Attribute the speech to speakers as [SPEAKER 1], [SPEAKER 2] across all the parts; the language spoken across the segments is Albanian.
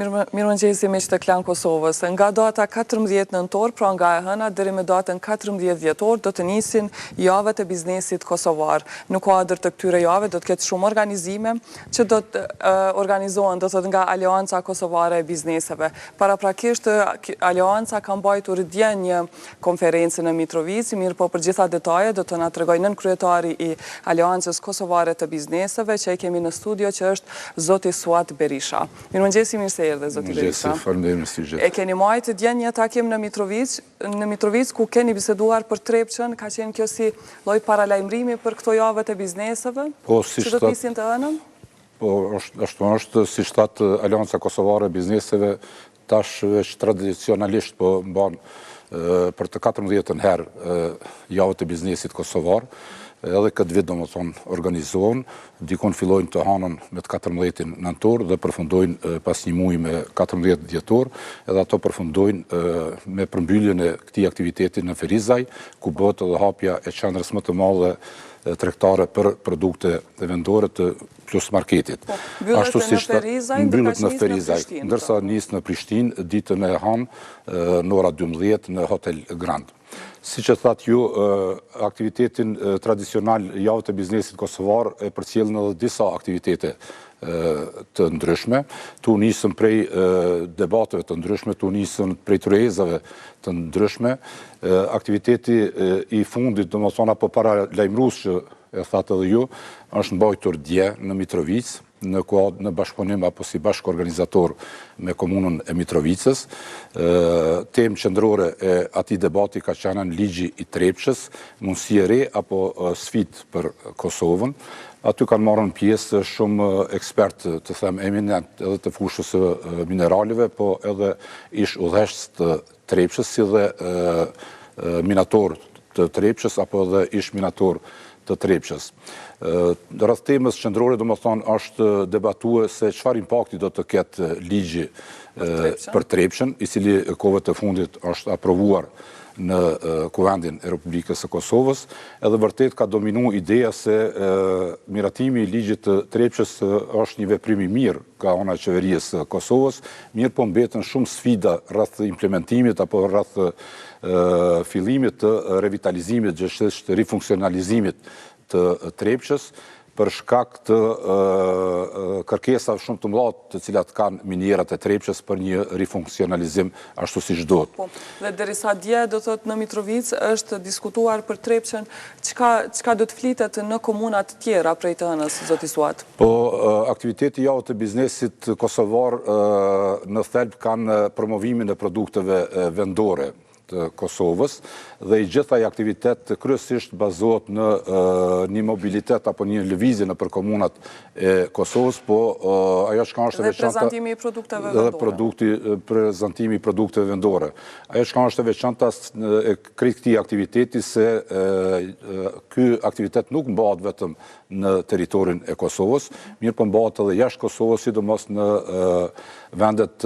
[SPEAKER 1] Mirëmëngjesi miq të Klan Kosovës. Nga data 14 nëntor, pra nga e hëna deri me datën 14 dhjetor, do të nisin javët e biznesit kosovar. Në kuadër të këtyre javëve do të ketë shumë organizime që do të organizohen, do të thotë nga Aleanca Kosovare e Bizneseve. Paraprakisht Aleanca ka mbajtur dje një konferencë në Mitrovic, mirë po për gjitha detajet do të na tregoj nën kryetari i Aleancës Kosovare të Bizneseve, që e kemi në studio, që është zoti Suat Berisha. Mirëmëngjesi, mirë se erdhe, zoti Berisha. E keni majtë dje një takim në Mitrovic, ku keni biseduar për Trepçën, ka qenë kjo si lloj paralajmërimi për këto javët e bizneseve, që do të nisin të hënën?
[SPEAKER 2] Po, është si shtatë Aleanca Kosovare e Bizneseve, tash veç tradicionalisht po mban për të 14 herë javët e biznesit kosovar. Edhe këtë vit do më thonë organizohen, dikon fillojnë të hanën me të 14 nëntor dhe përfundojnë pas një muaj me 14 dhjetor, edhe ato përfundojnë me përmbylljen e këtij aktiviteti në Ferizaj, ku bëhet edhe hapja e qendrës më të madhe tregtare për produkte vendore të plus marketit.
[SPEAKER 1] Mbyllet
[SPEAKER 2] në Ferizaj, ndërsa nis në Prishtinë ditën e hanë në ora 12 në Hotel Grand. Si që thatë ju, aktivitetin tradicional javët e biznesit kosovar e përcjellën edhe disa aktivitete të ndryshme, tu nisën prej debateve të ndryshme, tu nisën prej tryezave të ndryshme. Aktiviteti i fundit, do më thonë apo para lajmërues që e thatë edhe ju, është mbajtur dje në Mitrovic, në bashkëpunim apo si bashkëorganizator me komunën e Mitrovicës. Temë qendrore e atij debati ka qenë ligji i Trepçës, mundësi e re apo sfidë për Kosovën. Aty kanë marrën pjesë shumë ekspertë, të them eminent, edhe të fushës së mineraleve, po edhe ish udhëheqës të Trepçës, si dhe minator të Trepçës apo edhe ish minator të Trepçës. Rreth temës qendrore, do më thonë, është debatue se çfarë impakti do të ketë ligji për Trepçën, i cili kohëve të fundit është aprovuar në Kuvendin e Republikës së Kosovës, edhe vërtet ka dominu ideja se miratimi i ligjit të Trepçës është një veprim i mirë nga ana e qeverisë së Kosovës, mirë po mbeten shumë sfida rreth implementimit apo rreth fillimit të revitalizimit, gjithashtu të rifunksionalizimit të Trepçës, për shkak të kërkesave shumë të mëdha të cilat kanë minierat e Trepçës për një rifunksionalizim ashtu siç duhet.
[SPEAKER 1] Dhe derisa dje do thotë në Mitrovic është diskutuar për Trepçën, çka do të flitet në komunat tjera prej të hënës, zoti Suat?
[SPEAKER 2] Po, aktiviteti javët e biznesit kosovar në thelb kanë promovimin e produkteve vendore të Kosovës, dhe i gjithaj aktivitet kryesisht bazohet në një mobilitet apo një lëvizje në për komunat e Kosovës, po ajo çka është e veçanta...
[SPEAKER 1] Dhe prezantimi i produkteve vendore.
[SPEAKER 2] Prezantimi i produkteve vendore. Ajo çka është e veçanta e krejt këtij aktiviteti se ky aktivitet nuk mbahet vetëm në territorin e Kosovës, mirë po mbahet edhe jashtë Kosovës, sidomos në vendet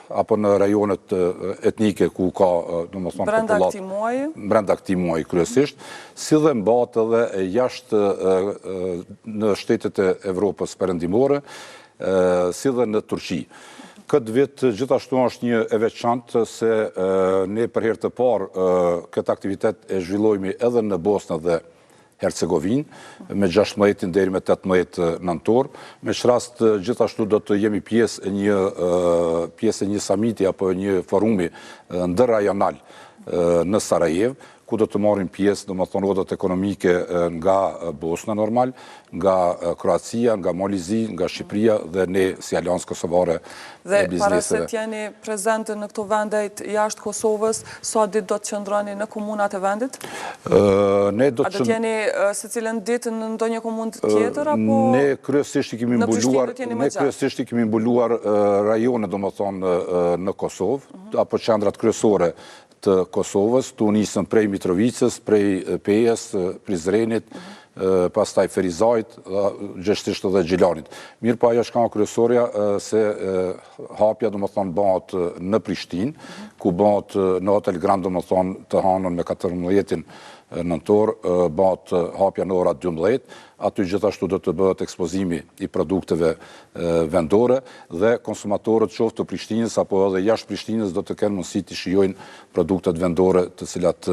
[SPEAKER 2] apo në rajonet etnike ku ka, domethënë,
[SPEAKER 1] popullat
[SPEAKER 2] brenda këtij muaji kryesisht, si dhe mbahet edhe jashtë në shtetet e Evropës perëndimore, si dhe në Turqi. Këtë vit gjithashtu është një e veçantë se ne për herë të parë këtë aktivitet e zhvillojmë edhe në Bosnë dhe Hercegovinë, me 16 deri me 18 nëntor. Me çrast gjithashtu do të jemi pjesë e një samiti apo një forumi ndërrajonal në Sarajevo, ku do të marrin pjesë, domethënë, rodat ekonomike nga Bosna normal, nga Kroacia, nga Malizi, nga Shqipëria dhe ne si Aleancë Kosovare e Bizneseve.
[SPEAKER 1] Dhe para se t'jeni prezente në këto vende jashtë Kosovës, sa ditë do të qëndroni në komunat e vendit? A do t'jeni secilën ditë në ndonjë komunë tjetër apo
[SPEAKER 2] ne kryesisht i kemi mbuluar rajone, domethënë, në Kosovë, apo qendrat kryesore të Kosovës, tu nisën prej Mitrovicës, prej Pejës, Prizrenit, pastaj Ferizajt, gjithashtu edhe Gjilanit. Mirë po ajo shka kryesorja se hapja, domethënë, bëhet në Prishtinë, ku bëhet në Hotel Grand, domethënë, të hanën me 14 nëntor bëhet hapja në ora 12, aty gjithashtu do të bëhet ekspozimi i produkteve vendore dhe konsumatorët qoftë të Prishtinës apo edhe jashtë Prishtinës do të kenë mundësi të shijojnë produktet vendore të cilat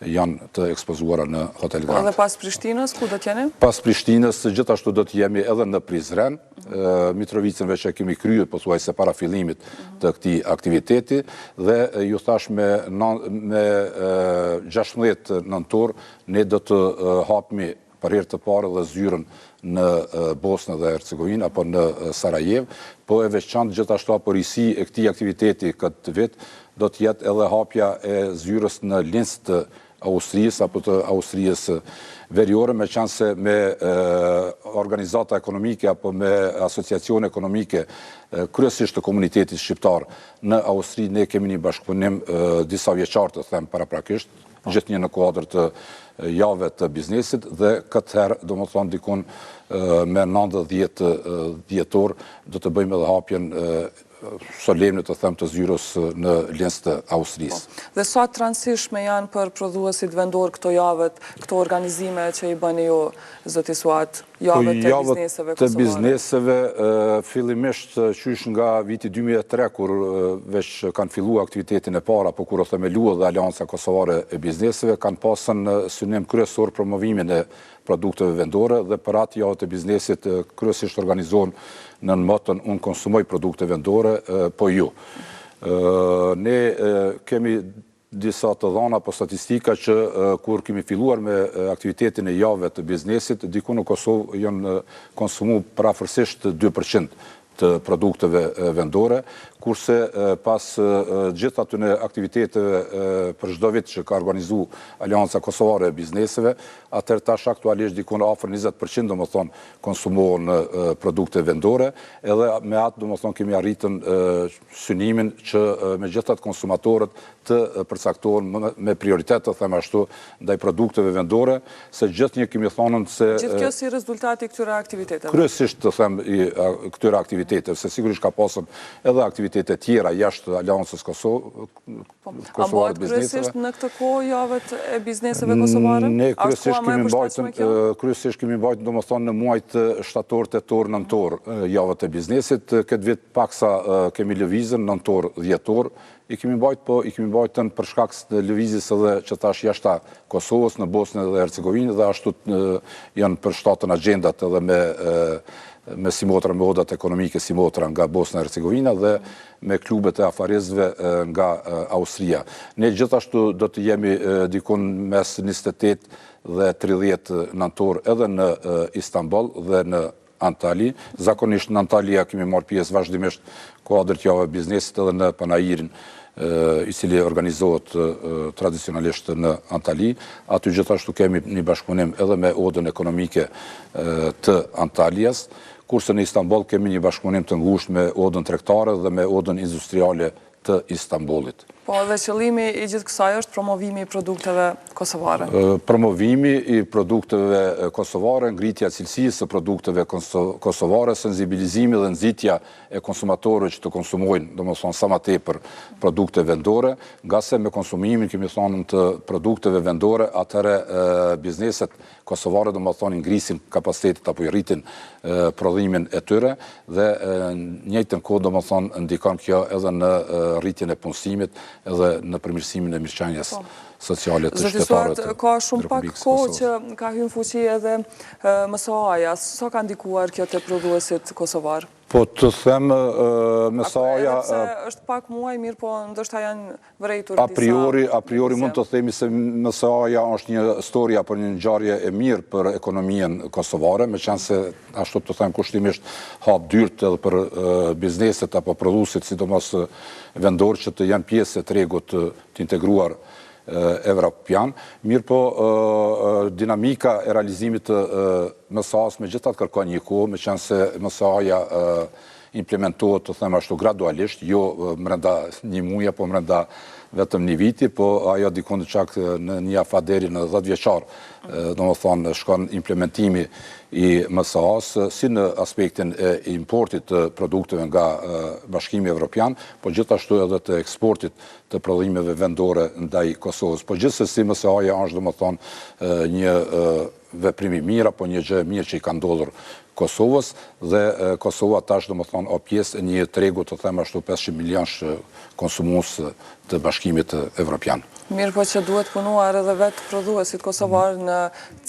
[SPEAKER 2] janë të ekspozuara në Hotel Grand.
[SPEAKER 1] Edhe pas Prishtinës, ku do të jeni?
[SPEAKER 2] Pas Prishtinës, gjithashtu do të jemi edhe në Prizren, Mitrovicën veç e kemi kryer pothuajse para fillimit të këtij aktiviteti dhe ju thash me 16 nëntor ne do të hapmi për herë të parë dhe zyrën në Bosnë dhe Hercegovinë apo në Sarajevo, po e veçantë gjithashtu apërisi e këtij aktiviteti këtë vit do të jetë edhe hapja e zyrës në Linz të Austrisë apo të Austrisë veriore, me qenë se me organizata ekonomike apo me asociacione ekonomike kryesisht të komunitetit shqiptar në Austri ne kemi një bashkëpunim disa vjeçar të them paraprakisht, gjithnjë në kuadër të jave të biznesit dhe këtë herë do më thonë dikun me 90 dhjetor do të bëjmë edhe hapjen solemne të them të zyrës në Linz të Austrisë.
[SPEAKER 1] Dhe sa të rëndësishme janë për prodhuesit vendor këto javet, këto organizime që i bëni ju, zoti Suat, javet të bizneseve kosovare?
[SPEAKER 2] Të bizneseve, fillimisht qysh nga viti 2003, kur veç kanë fillu aktivitetin e para, po kur o themelua dhe Alianca Kosovare e Bizneseve, kanë pasën synim kryesor promovimin e produkteve vendore dhe për atë javët e biznesit kryesisht organizohen në motën unë konsumoj produkte vendore, po ju. Ne kemi disa të dhana po statistika që kur kemi filluar me aktivitetin e javëve të biznesit, diku në Kosovë janë konsumu prafërsisht 2% të produkteve vendore, kurse pas gjithë atyne aktiviteteve për çdo vit që ka organizu Alianca Kosovare e Bizneseve, atër tash aktualisht dikun afër 20% do më thonë konsumohen produkte vendore, edhe me atë do më thonë kemi arritën synimin që me gjithë atë konsumatorët të përcaktohen me prioritet të them ashtu ndaj produkteve vendore, se gjithë një kemi thonën se...
[SPEAKER 1] Gjithë kjo si rezultati këtyre aktiviteteve?
[SPEAKER 2] Kryesisht të them këtyre aktiviteteve, se sigurisht ka pasur edhe aktivitete tjera jashtë Aliancës Kosovare Bizneseve.
[SPEAKER 1] A bëhet kryesisht në këtë kohë javet e bizneseve kosovare?
[SPEAKER 2] Ne kryesisht kemi mbajtur domethënë në muajt shtator, tetor, nëntor javët e biznesit. Këtë vit paksa kemi lëvizën nëntor, dhjetor. I kemi mbajtën për shkak të lëvizjes edhe që tash jashtë Kosovës në Bosnë dhe Hercegovinë dhe ashtu janë përshtatën agjendat edhe me simotra, me odat ekonomike simotra nga Bosna e Hercegovina dhe me klubet e afarizve nga Austria. Ne gjithashtu do të jemi dikun mes 28 dhe 30 nëntor edhe në Istanbul dhe në Antali. Zakonisht në Antalija kemi marrë pjesë vazhdimisht kuadër të javëve biznesit edhe në Panajirin i cili organizohet tradicionalisht në Antali. Aty gjithashtu kemi një bashkëpunim edhe me odën ekonomike të Antalijas, kurse në Istanbul kemi një bashkëpunim të ngushtë me odën tregtare dhe me odën industriale të Istanbulit.
[SPEAKER 1] Po dhe qëllimi i gjithë kësaj është promovimi i produkteve kosovare?
[SPEAKER 2] Promovimi i produkteve kosovare, ngritja cilësisë së produkteve kosovare, sensibilizimi dhe nxitja e konsumatorëve që të konsumojnë, domethënë sa më tepër produkte vendore, nga se me konsumimin kemi thonë të produkteve vendore, atëherë bizneset kosovare domethënë ngrisin kapacitetet apo i rritin prodhimin e tyre dhe njëjtën kohë domethënë ndikon kjo edhe në rritjen e punësimit edhe në përmirësimin e mirëqenies sociale të shtetarëve.
[SPEAKER 1] Zoti Suat, ka shumë pak kohë që ka hyrë në fuqi edhe MSA-ja. Sa ka ndikuar kjo te prodhuesit kosovar?
[SPEAKER 2] Po të them MSA-ja...
[SPEAKER 1] Edhe pse është pak muaj, mirë po ndoshta janë vërejtur disa...
[SPEAKER 2] A priori mund të themi se MSA-ja është një historia për një ngjarje e mirë për ekonominë kosovare, me qenë se ashtu të them kushtimisht hap dyrt edhe për bizneset apo prodhuesit, sidomos vendor që të janë pjesë e tregut të integruar evropian. Mirë po dinamika e realizimit të MSA-s me gjithat kërkon një kohë, me qenë se MSA-ja implementohet, të them ashtu, gradualisht, jo mrenda një muja, po mrenda vetëm një viti, po ajo dikon të qak në një afat deri në 10 vjeçar, do më thonë, shkon implementimi i MSA-s, si në aspektin e importit të produkteve nga Bashkimi Evropian, po gjithashtu edhe të eksportit të prodhimeve vendore ndaj Kosovës. Po gjithsesi MSA-ja është, do më thonë, një veprim i mirë, apo një gjë e mirë që i ka ndodhur Kosovës, dhe Kosova tash, do më thonë, o pjesë një tregu të them ashtu 500 milionsh konsumus të Bashkimit Evropian.
[SPEAKER 1] Mirë, po që duhet punuar edhe vetë prodhuesit kosovar në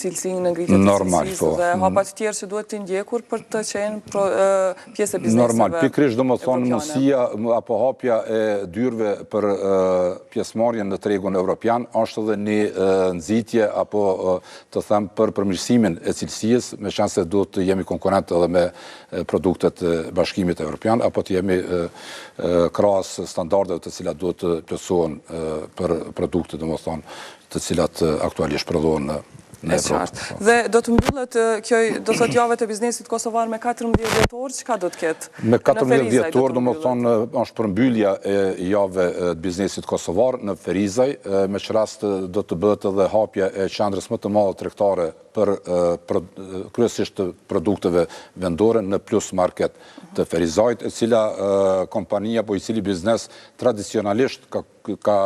[SPEAKER 1] cilësinë në ngritje të cilësisë dhe hapat tjerë që duhet të ndjekur për të qenë pjesë e bizneseve.
[SPEAKER 2] Normal, pikrisht do më thonë mundësia apo hapja e dyrve për pjesëmarrjen në tregun evropian është edhe një nxitje apo të them për përmirësimin e cilësisë, me qenë se duhet të jemi konkurrent edhe me produktet e Bashkimit Evropian, apo të jemi krahas standardeve të cilat duhet të plotësohen për produkte, do më thonë, të cilat aktualisht prodhohen në Evropë.
[SPEAKER 1] Dhe do të mbyllet kjo, do thot javet e biznesit kosovar me 14 dhjetor, çka do të ketë?
[SPEAKER 2] Me 14 dhjetor, do më thonë, është përmbyllja e jave të biznesit kosovar në Ferizaj, me që rast do të bëhet edhe hapja e qendrës më të madhe tregtare për kryesisht të produkteve vendore në Plus Market të Ferizajt, e cila kompania apo i cili biznes tradicionalisht ka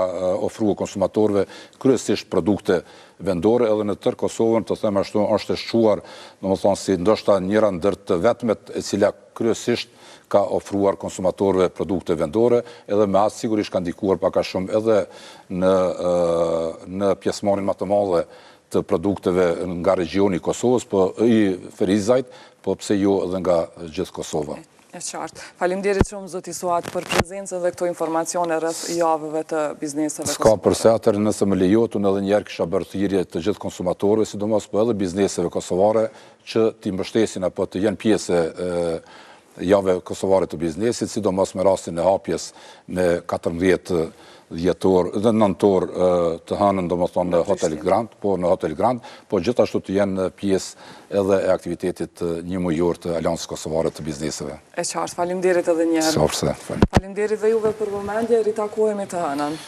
[SPEAKER 2] ofruar konsumatorëve kryesisht produkte vendore, edhe në tërë Kosovën, të them ashtu, është e shquar, domethënë si ndoshta njëra ndër të vetmet e cila kryesisht ka ofruar konsumatorëve produkte vendore, edhe me atë sigurisht ka ndikuar pak a shumë edhe në pjesëmarrjen më të madhe të produkteve nga regioni i Kosovës, po i Ferizajt, po pse jo edhe nga gjithë Kosova.
[SPEAKER 1] E qartë. Faleminderit shumë zoti Suat për prezencën dhe këto informacione rreth javëve të bizneseve.
[SPEAKER 2] S'ka përse atër, nëse më lejohet, unë edhe njerë kisha bërë thirrje të gjithë konsumatorëve, sidomos po edhe bizneseve kosovare që t'i mbështesin apo të jenë pjesë jave kosovare të biznesit, sidomos me rastin e hapjes me 14 dhjetor dhe nëntor të hënën, do më thonë, në Hotel Grand, po gjithashtu të jenë pjesë edhe e aktivitetit një mujor të Aleancës Kosovare të Bizneseve.
[SPEAKER 1] E qartë, faleminderit edhe një herë.
[SPEAKER 2] Sofse.
[SPEAKER 1] Faleminderit dhe juve për vëmendje, ritakohemi të hënën.